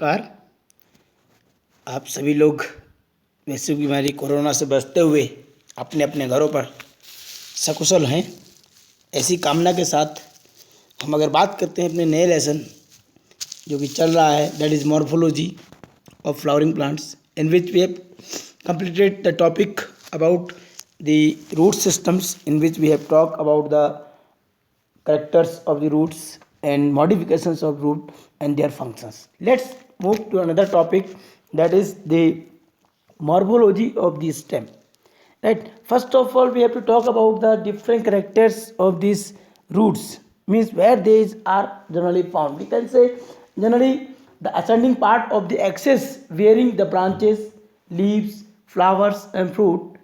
नमस्कार। आप सभी लोग वैश्विक बीमारी कोरोना से बचते हुए अपने अपने घरों पर सकुशल हैं, ऐसी कामना के साथ हम अगर बात करते हैं अपने नए लेसन जो कि चल रहा है, that is morphology of flowering plants, in which we have completed the topic about the root systems, in which we have talked about the characters of the roots and modifications of root and their functions. Let's move to another topic, that is the morphology of the stem. Right. First of all, we have to talk about the different characters of these roots. Means where these are generally found. We can say generally the ascending part of the axis bearing the branches, leaves, flowers, and fruit,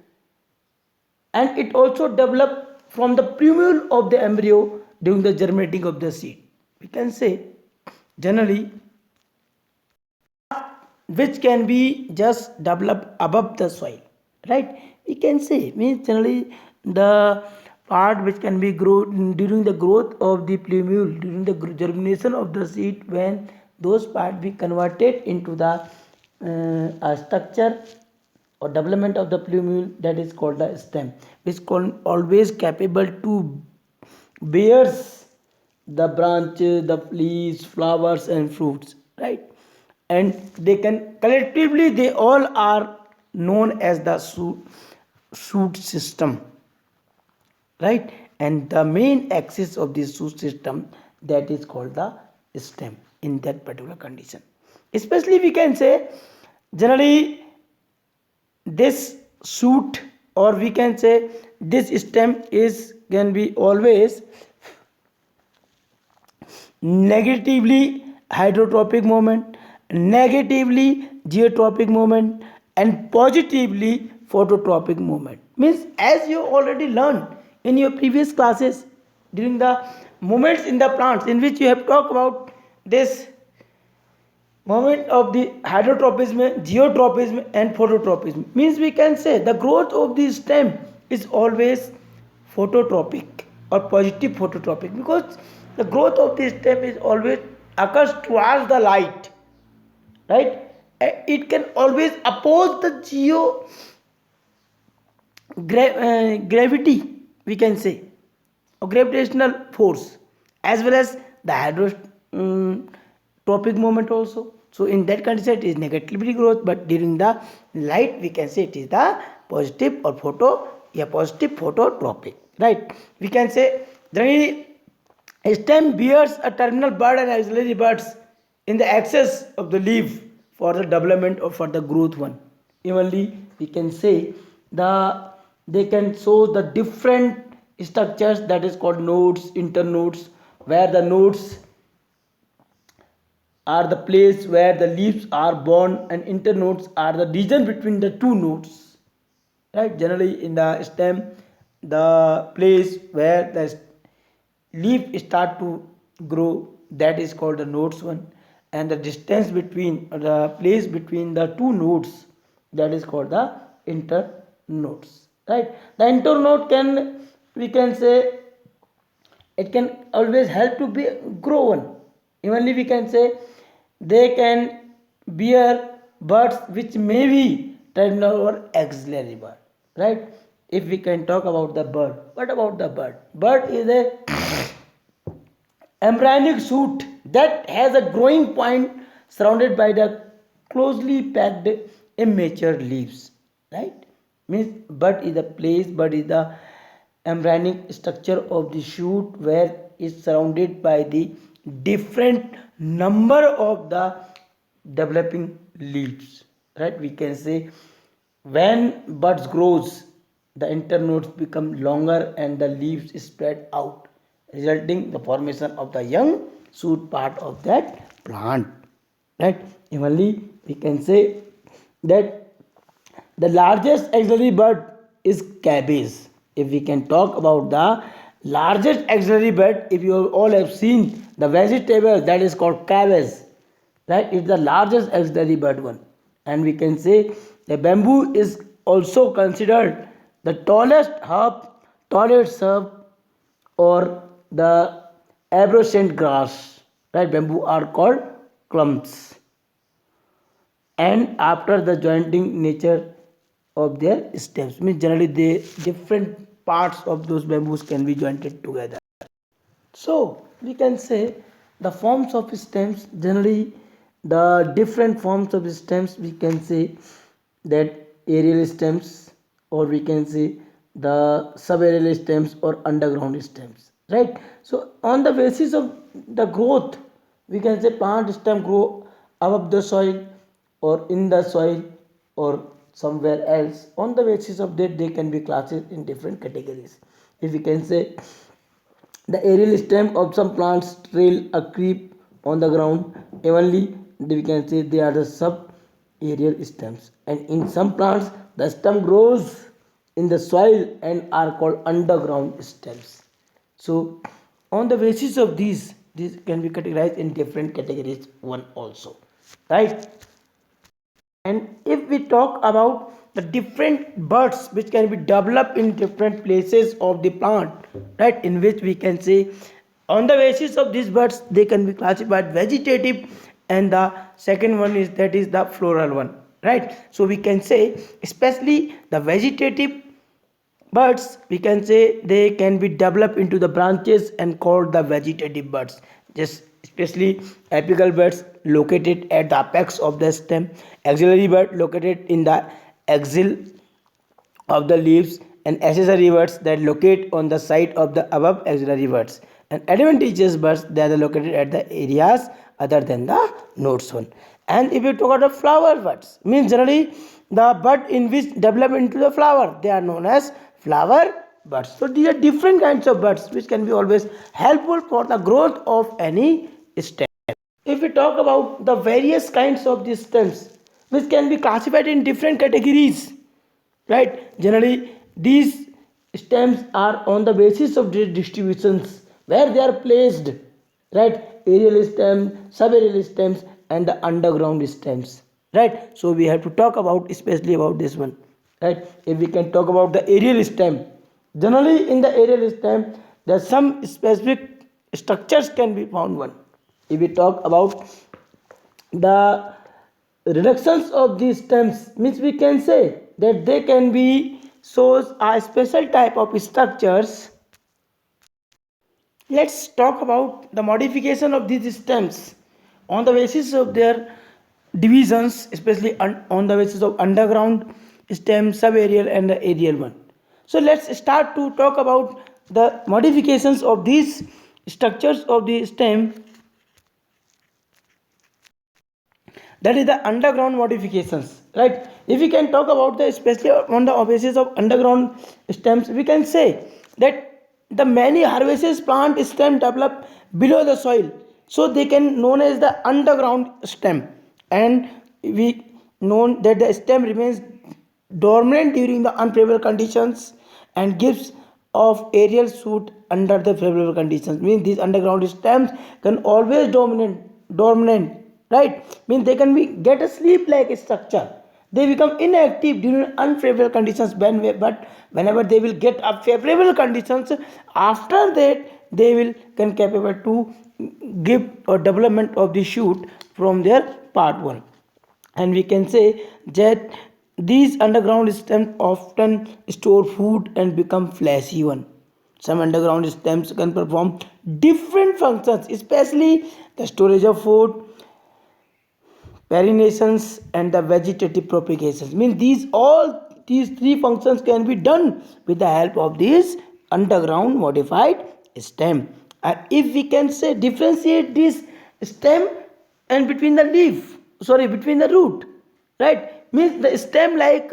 and it also develop from the plumule of the embryo during the germinating of the seed. We can say generally which can be just developed above the soil, right? We can say means generally the part which can be grow during the growth of the plumule, during the germination of the seed, when those parts be converted into the structure or development of the plumule, that is called the stem, which is always capable to bears the branches, the leaves, flowers, and fruits, right? And they can collectively, they all are known as the shoot system, right? And the main axis of this shoot system, that is called the stem in that particular condition. Especially we can say generally this shoot, or we can say this stem is can be always negatively hydrotropic moment, negatively geotropic moment, and positively phototropic moment. Means as you already learned in your previous classes during the moments in the plants, in which you have talked about this moment of the hydrotropism, geotropism, and phototropism. Means we can say the growth of the stem is always phototropic or positive phototropic, because the growth of the stem is always occurs towards the light, right? It can always oppose the gravity, we can say, or gravitational force, as well as the hydrotropic moment also. So in that condition it is negatively growth, but during the light we can say it is the positive or positive phototropic, right? We can say the stem bears a terminal bud and axillary buds in the axis of the leaf for the development or for the growth one. Evenly we can say they can show the different structures, that is called nodes, internodes, where the nodes are the place where the leaves are born, and internodes are the region between the two nodes, right? Generally in the stem, the place where the leaf start to grow, that is called the nodes one, and the distance between the place between the two nodes, that is called the internodes, right? The internode can, we can say, it can always help to be grown. Evenly we can say they can bear buds which may be terminal or axillary bud, right? If we can talk about the bud, what about the bud? Bud is a embryonic shoot that has a growing point surrounded by the closely packed immature leaves, right? Means bud is the place, bud is the embryonic structure of the shoot where is surrounded by the different number of the developing leaves, right? We can say when buds grows, the internodes become longer and the leaves spread out, resulting the formation of the young shoot part of that plant, right? Evenly we can say that the largest axillary bud is cabbage. If we can talk about the largest axillary bud, if you all have seen the vegetable that is called cabbage, right? It's the largest axillary bud one. And we can say the bamboo is also considered the tallest herb, or the arborescent grass, right? Bamboo are called clumps, and after the jointing nature of their stems, means generally the different parts of those bamboos can be jointed together. So we can say the forms of stems, generally the different forms of stems, we can say that aerial stems, or we can say the subaerial stems or underground stems, right? So on the basis of the growth, we can say plant stem grow above the soil or in the soil or somewhere else. On the basis of that, they can be classified in different categories. If we can say the aerial stem of some plants trail a creep on the ground evenly, we can say they are the sub-aerial stems. And in some plants, the stem grows in the soil and are called underground stems. So, on the basis of these can be categorized in different categories. One also, right? And if we talk about the different buds which can be developed in different places of the plant, right, in which we can say on the basis of these buds they can be classified vegetative, and the second one is that is the floral one, right? So we can say especially the vegetative buds, we can say they can be developed into the branches and called the vegetative buds. Just especially apical buds located at the apex of the stem, axillary bud located in the axil of the leaves, and accessory buds that locate on the side of the above axillary buds, and adventitious buds that are located at the areas other than the nodes one. And if you talk about the flower buds, means generally the bud in which develop into the flower, they are known as flower buds. So these are different kinds of buds which can be always helpful for the growth of any stem. If we talk about the various kinds of these stems which can be classified in different categories, right? Generally these stems are on the basis of their distributions where they are placed, right? Aerial stem, subaerial stems, and the underground stems, right? So we have to talk about especially about this one, right? If we can talk about the aerial stem, generally in the aerial stem there are some specific structures can be found. One, if we talk about the reductions of these stems, means we can say that they can be shows a special type of structures. Let's talk about the modification of these stems on the basis of their divisions, especially on the basis of underground stem, subaerial, and the aerial one. So let's start to talk about the modifications of these structures of the stem, that is the underground modifications, right? If we can talk about the especially on the basis of underground stems, we can say that the many herbaceous plant stem develop below the soil, so they can known as the underground stem. And we known that the stem remains dormant during the unfavorable conditions and gives of aerial shoot under the favorable conditions. Means these underground stems can always dormant, right? Means they can be get a sleep like structure. They become inactive during unfavorable conditions but whenever they will get a favorable conditions, after that they will can capable to give a development of the shoot from their part one. And we can say that these underground stems often store food and become fleshy one. Some underground stems can perform different functions, especially the storage of food, perinations, and the vegetative propagations. Mean these all these three functions can be done with the help of this underground modified stem. And if we can say differentiate this stem and between the leaf, sorry, between the root, right? Means the stem like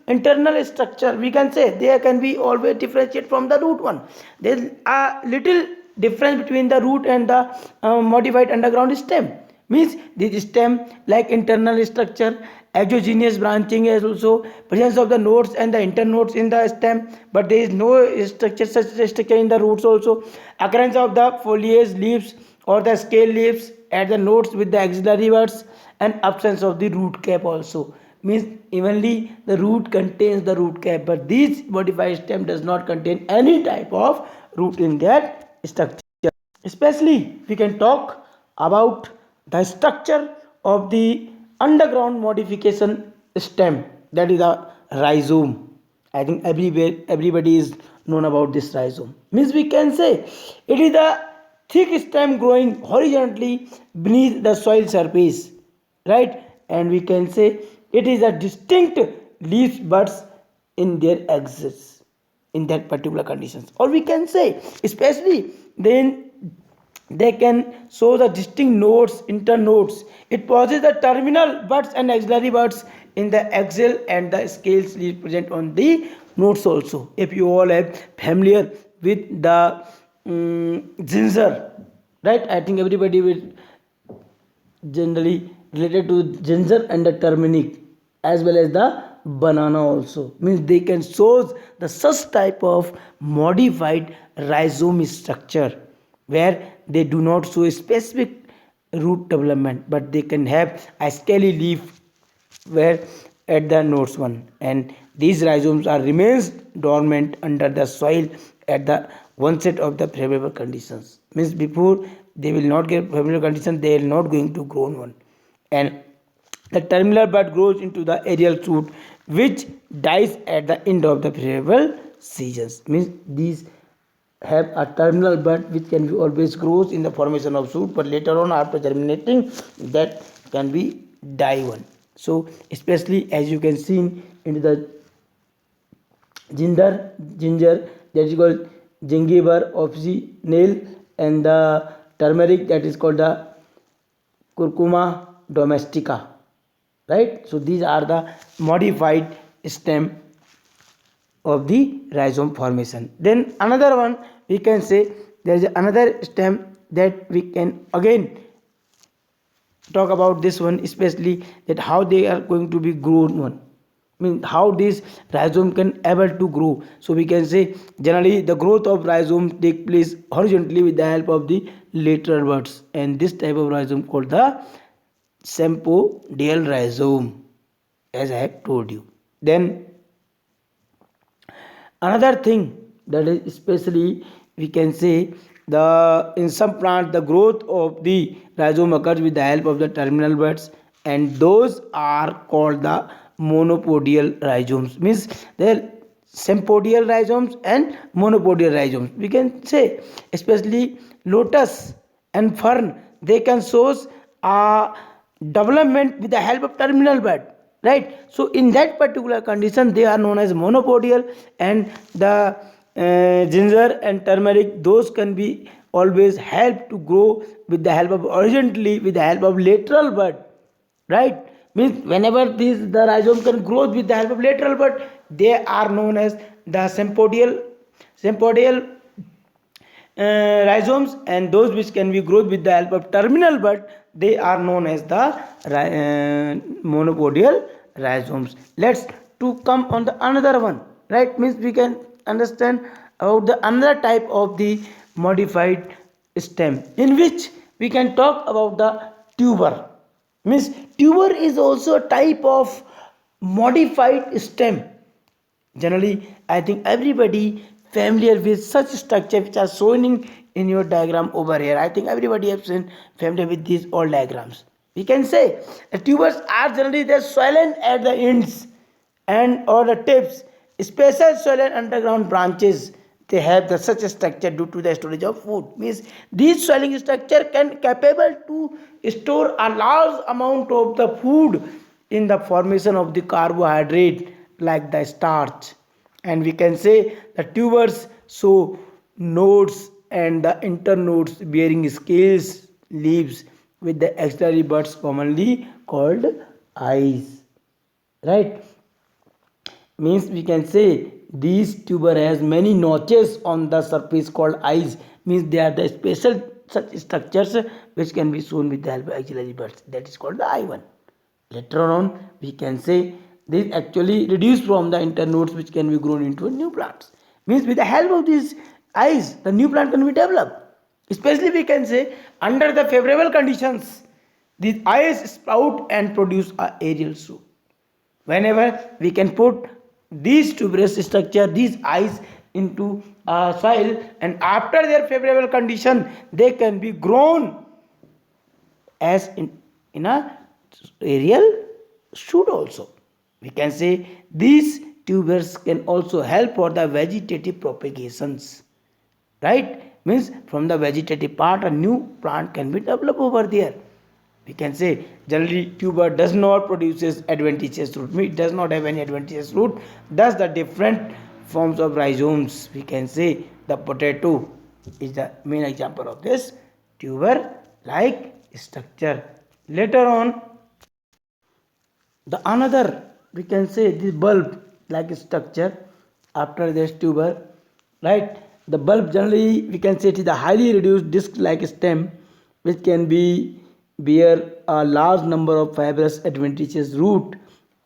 internal structure, we can say there can be always differentiate from the root one. There is a little difference between the root and the modified underground stem. Means this stem like internal structure, exogenous branching is also presence of the nodes and the internodes in the stem, but there is no structure such as structure in the roots also. Occurrence of the foliage leaves or the scale leaves at the nodes with the axillary buds, and absence of the root cap also. Means evenly the root contains the root cap, but this modified stem does not contain any type of root in that structure. Especially we can talk about the structure of the underground modification stem, that is the rhizome. I think everybody is known about this rhizome. Means we can say it is a thick stem growing horizontally beneath the soil surface, right? And we can say it is a distinct leaf buds in their axis in that particular conditions. Or we can say, especially then they can show the distinct nodes, internodes. It possesses the terminal buds and axillary buds in the axial and the scales leaf present on the nodes also. If you all are familiar with the ginger, right? I think everybody will generally related to ginger and the turmeric as well as the banana also. Means they can show the such type of modified rhizome structure where they do not show a specific root development, but they can have a scaly leaf where at the nodes one, and these rhizomes are remains dormant under the soil at the one set of the favorable conditions. Means before they will not get favorable conditions, they are not going to grow one. And the terminal bud grows into the aerial shoot which dies at the end of the favorable seasons. Means these have a terminal bud which can be always grows in the formation of shoot, but later on after germinating that can be die one. So especially as you can see into the ginger that is called gingiber officinale, and the turmeric that is called the curcuma domestica, right? So these are the modified stem of the rhizome formation. Then another one we can say there is another stem that we can again talk about this one, especially that how they are going to be grown one. I mean how this rhizome can able to grow. So we can say generally the growth of rhizome take place horizontally with the help of the lateral buds, and this type of rhizome called the sympodial rhizome, as I have told you. Then another thing that is especially we can say the in some plant the growth of the rhizome occurs with the help of the terminal buds, and those are called the monopodial rhizomes. Means they are sympodial rhizomes and monopodial rhizomes. We can say especially lotus and fern they can show a development with the help of terminal bud, right? So in that particular condition they are known as monopodial, and the ginger and turmeric those can be always help to grow with the help of horizontally with the help of lateral bud, right? Means whenever this the rhizome can grow with the help of lateral bud, they are known as the sympodial rhizomes, and those which can be growth with the help of terminal bud they are known as the monopodial rhizomes. Let's to come on the another one, right? Means we can understand about the another type of the modified stem in which we can talk about the tuber. Means tuber is also a type of modified stem. Generally I think everybody familiar with such structure which are shown in your diagram over here. I think everybody has been familiar with these all diagrams. We can say the tubers are generally they swollen at the ends and or the tips. Special swollen underground branches they have the such a structure due to the storage of food. Means these swelling structure can capable to store a large amount of the food in the formation of the carbohydrate like the starch. And we can say the tubers show nodes and the internodes bearing scales leaves with the axillary buds commonly called eyes, right? Means we can say these tuber has many notches on the surface called eyes. Means they are the special such structures which can be shown with the help of axillary buds, that is called the eye one. Later on we can say this actually reduced from the internodes which can be grown into new plants. Means with the help of these eyes the new plant can be developed. Especially we can say under the favorable conditions these eyes sprout and produce a aerial shoot. Whenever we can put these tuberous structure these eyes into soil, and after their favorable condition they can be grown as in a aerial shoot also. We can say these tubers can also help for the vegetative propagations, right? Means from the vegetative part a new plant can be developed over there. We can say generally tuber does not produces adventitious root. It does not have any adventitious root. Thus the different forms of rhizomes, we can say the potato is the main example of this tuber like structure. Later on the another, we can say this bulb like structure after this tuber, right? The bulb generally we can say it is a highly reduced disc like stem which can be bear a large number of fibrous adventitious root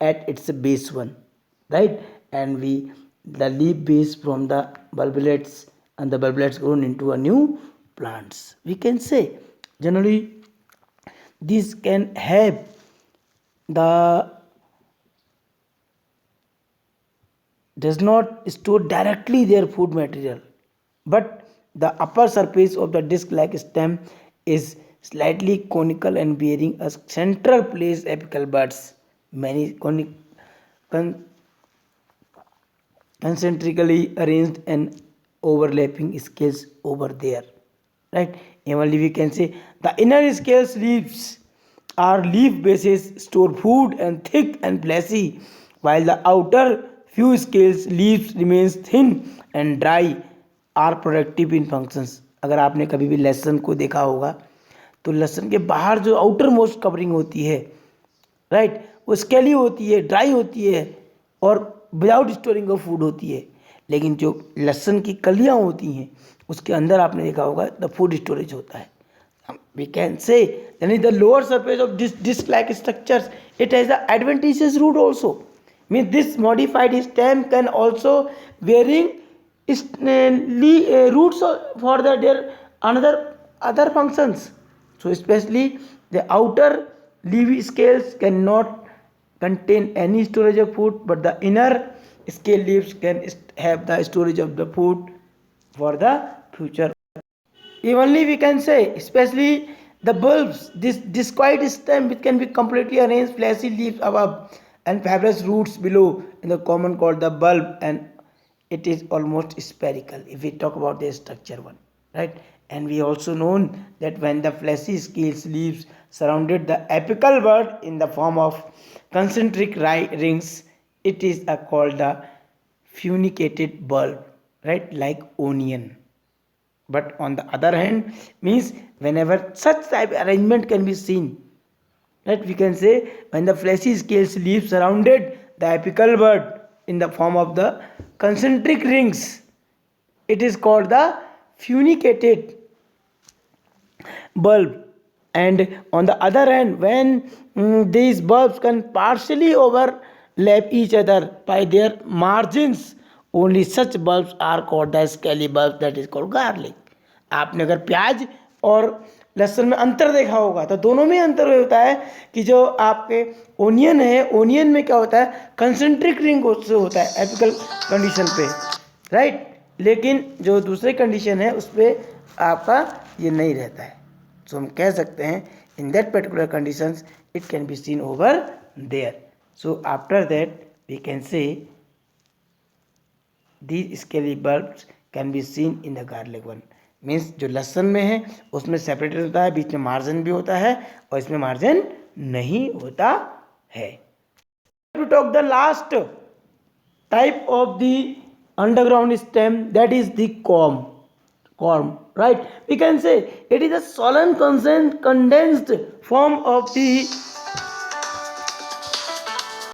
at its base one, right? And we the leaf base from the bulbillets and the bulbillets grown into a new plants, we can say generally this can have the does not store directly their food material, but the upper surface of the disc like stem is slightly conical and bearing a central place apical buds, many concentrically arranged and overlapping scales over there, right? Only we can say the inner scales leaves are leaf bases store food and thick and fleshy, while the outer few scales leaves remains thin and dry are productive in functions. अगर आपने कभी भी लहसुन को देखा होगा तो लहसुन के बाहर जो आउटर मोस्ट कवरिंग होती है, राइट, वो स्केली होती है, ड्राई होती है और विदाउट स्टोरिंग ऑफ फूड होती है, लेकिन जो लहसुन की कलियां होती हैं उसके अंदर आपने देखा होगा द फूड स्टोरेज होता है. We can say then the lower surface of this disc like structures it has the adventitious root also, means this modified stem can also bearing roots for the their another other functions. So especially the outer leafy scales cannot contain any storage of food, but the inner scale leaves can have the storage of the food for the future. Evenly we can say especially the bulbs, this discoid stem which can be completely arranged fleshy leaves above and fibrous roots below in the common called the bulb, and it is almost spherical if we talk about the structure one, right? And we also known that when the fleshy scales leaves surrounded the apical bud in the form of concentric rings, it is called the funicated bulb, right, like onion. But on the other hand means whenever such type arrangement can be seen, right, we can say when the fleshy scales leaves surrounded the apical bud in the form of the concentric rings, it is called the funicated bulb. And on the other hand when these bulbs can partially overlap each other by their margins, only such bulbs are called the scaly bulbs, that is called garlic. आपने अगर प्याज और लहसुन में अंतर देखा होगा तो दोनों में अंतर होता है कि जो आपके ओनियन है, ओनियन में क्या होता है कंसेंट्रिक रिंग होता है एपिकल कंडीशन पे, राइट, लेकिन जो दूसरे कंडीशन है उस पर आपका ये नहीं रहता है. सो हम कह सकते हैं in that particular conditions it can be seen over there. So after that we can say these scaly bulbs can be seen in the garlic one. Means जो लहसुन में है उसमें सेपरेटेड होता है, बीच में मार्जिन भी होता है और इसमें मार्जिन नहीं होता है. To talk the last type of the underground stem, that is the corm, right? We can say it is a solemn condensed form of the